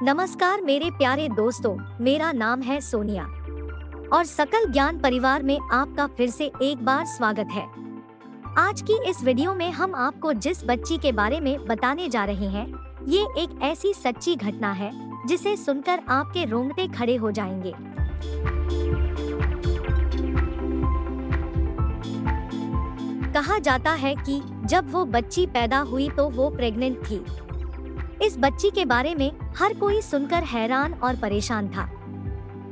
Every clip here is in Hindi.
नमस्कार मेरे प्यारे दोस्तों, मेरा नाम है सोनिया और सकल ज्ञान परिवार में आपका फिर से एक बार स्वागत है। आज की इस वीडियो में हम आपको जिस बच्ची के बारे में बताने जा रहे हैं, ये एक ऐसी सच्ची घटना है जिसे सुनकर आपके रोंगटे खड़े हो जाएंगे। कहा जाता है कि जब वो बच्ची पैदा हुई तो वो प्रेग्नेंट थी। इस बच्ची के बारे में हर कोई सुनकर हैरान और परेशान था।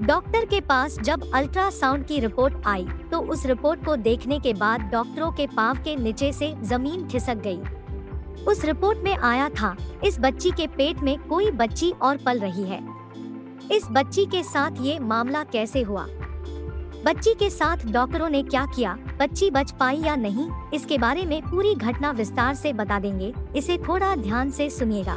डॉक्टर के पास जब अल्ट्रासाउंड की रिपोर्ट आई तो उस रिपोर्ट को देखने के बाद डॉक्टरों के पाँव के नीचे से जमीन खिसक गई। उस रिपोर्ट में आया था इस बच्ची के पेट में कोई बच्ची और पल रही है। इस बच्ची के साथ ये मामला कैसे हुआ, बच्ची के साथ डॉक्टरों ने क्या किया, बच्ची बच पाई या नहीं, इसके बारे में पूरी घटना विस्तार से बता देंगे। इसे थोड़ा ध्यान से सुनिएगा।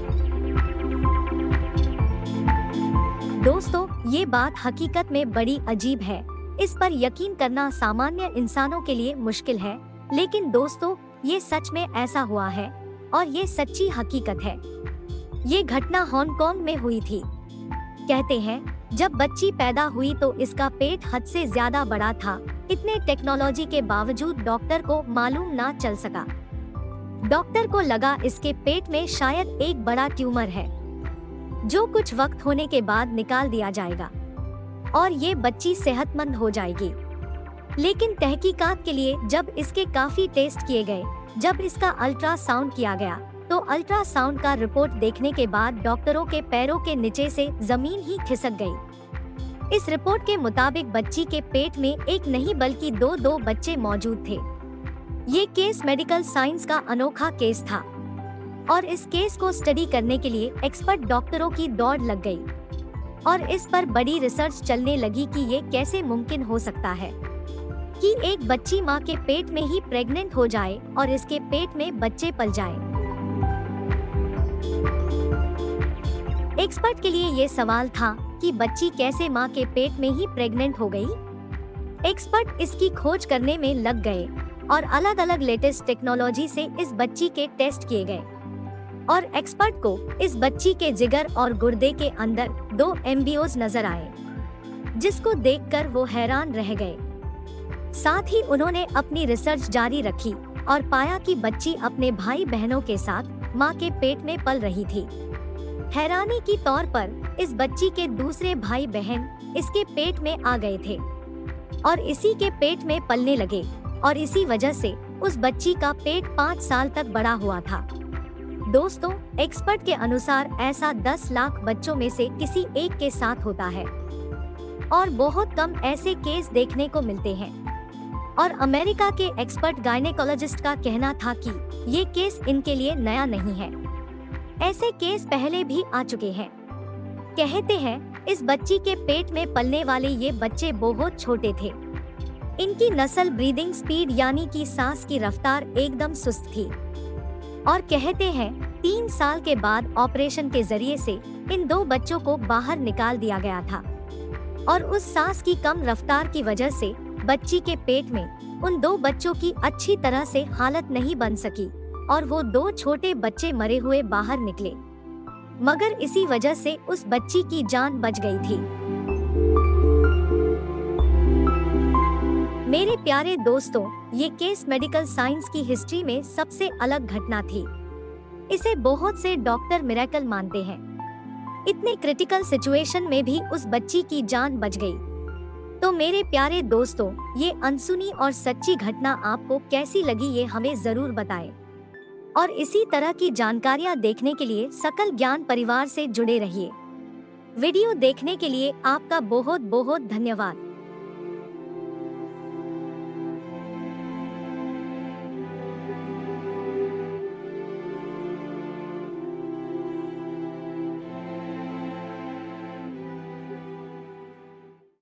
दोस्तों, ये बात हकीकत में बड़ी अजीब है। इस पर यकीन करना सामान्य इंसानों के लिए मुश्किल है, लेकिन दोस्तों ये सच में ऐसा हुआ है और ये सच्ची हकीकत है। ये घटना हांगकांग में हुई थी। कहते हैं जब बच्ची पैदा हुई तो इसका पेट हद से ज्यादा बड़ा था। इतने टेक्नोलॉजी के बावजूद डॉक्टर को मालूम ना चल सका। डॉक्टर को लगा इसके पेट में शायद एक बड़ा ट्यूमर है जो कुछ वक्त होने के बाद निकाल दिया जाएगा और ये बच्ची सेहतमंद हो जाएगी। लेकिन तहकीकात के लिए जब इसके काफी टेस्ट किए गए, जब इसका अल्ट्रासाउंड किया गया तो अल्ट्रासाउंड का रिपोर्ट देखने के बाद डॉक्टरों के पैरों के नीचे से जमीन ही खिसक गई। इस रिपोर्ट के मुताबिक बच्ची के पेट में एक नहीं बल्कि दो बच्चे मौजूद थे। ये केस मेडिकल साइंस का अनोखा केस था और इस केस को स्टडी करने के लिए एक्सपर्ट डॉक्टरों की दौड़ लग गई और इस पर बड़ी रिसर्च चलने लगी कि ये कैसे मुमकिन हो सकता है कि एक बच्ची माँ के पेट में ही प्रेग्नेंट हो जाए और इसके पेट में बच्चे पल जाए। एक्सपर्ट के लिए ये सवाल था कि बच्ची कैसे माँ के पेट में ही प्रेग्नेंट हो गई। एक्सपर्ट इसकी खोज करने में लग गए और अलग अलग लेटेस्ट टेक्नोलॉजी से इस बच्ची के टेस्ट किए गए और एक्सपर्ट को इस बच्ची के जिगर और गुर्दे के अंदर 2 एम्ब्रियोज नजर आए, जिसको देखकर वो हैरान रह गए। साथ ही उन्होंने अपनी रिसर्च जारी रखी और पाया कि बच्ची अपने भाई बहनों के साथ माँ के पेट में पल रही थी। हैरानी की तौर पर इस बच्ची के दूसरे भाई बहन इसके पेट में आ गए थे और इसी के पेट में पलने लगे और इसी वजह से उस बच्ची का पेट 5 साल तक बड़ा हुआ था। दोस्तों, एक्सपर्ट के अनुसार ऐसा 10 लाख बच्चों में से किसी एक के साथ होता है और बहुत कम ऐसे केस देखने को मिलते हैं। और अमेरिका के एक्सपर्ट गायनेकोलॉजिस्ट का कहना था कि ये केस इनके लिए नया नहीं है, ऐसे केस पहले भी आ चुके हैं। कहते हैं इस बच्ची के पेट में पलने वाले ये बच्चे बहुत छोटे थे। इनकी नस्ल ब्रीदिंग स्पीड यानी कि सांस की रफ्तार एकदम सुस्त थी और कहते हैं 3 साल के बाद ऑपरेशन के जरिए से इन 2 बच्चों को बाहर निकाल दिया गया था और उस सांस की कम रफ्तार की वजह से बच्ची के पेट में उन 2 बच्चों की अच्छी तरह से हालत नहीं बन सकी और वो 2 छोटे बच्चे मरे हुए बाहर निकले, मगर इसी वजह से उस बच्ची की जान बच गई थी। मेरे प्यारे दोस्तों, ये केस मेडिकल साइंस की हिस्ट्री में सबसे अलग घटना थी। इसे बहुत से डॉक्टर मिरेकल मानते हैं। इतने क्रिटिकल सिचुएशन में भी उस बच्ची की जान बच गई। तो मेरे प्यारे दोस्तों, ये अनसुनी और सच्ची घटना आपको कैसी लगी ये हमें जरूर बताएं। और इसी तरह की जानकारियाँ देखने के लिए सकल ज्ञान परिवार से जुड़े रहिए। वीडियो देखने के लिए आपका बहुत बहुत धन्यवाद।